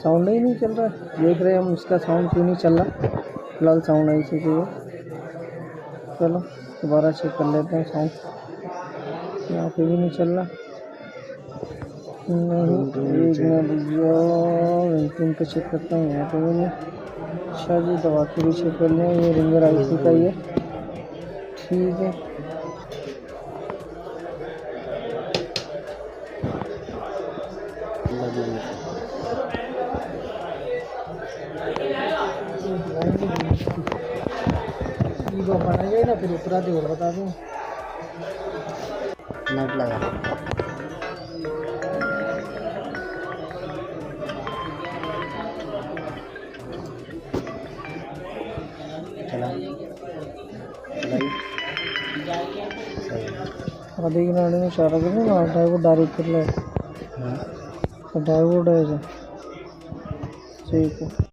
Sound ही नहीं चल रहा है। देख रहे हैं हम इसका साउंड क्यों नहीं चल रहा। फिलहाल साउंड ऐसे चाहिए। चलो दोबारा चेक कर लेते हैं साउंड। यहाँ पे भी नहीं चल रहा। नहीं एक मिनट रिंगटोन पे चेक करते हैं। यहाँ पे भी नहीं। अच्छा जी दबा के भी चेक कर लें। ये रिंगर आईसी का ही है। ठीक है बना जाए ना, फिर उतरा दे और बता दूँ। नेट लगा चला आधे किनारे में चारा कर ना ड्राइवर डायरेक्ट कर ले। ड्राइवर है ठीक है।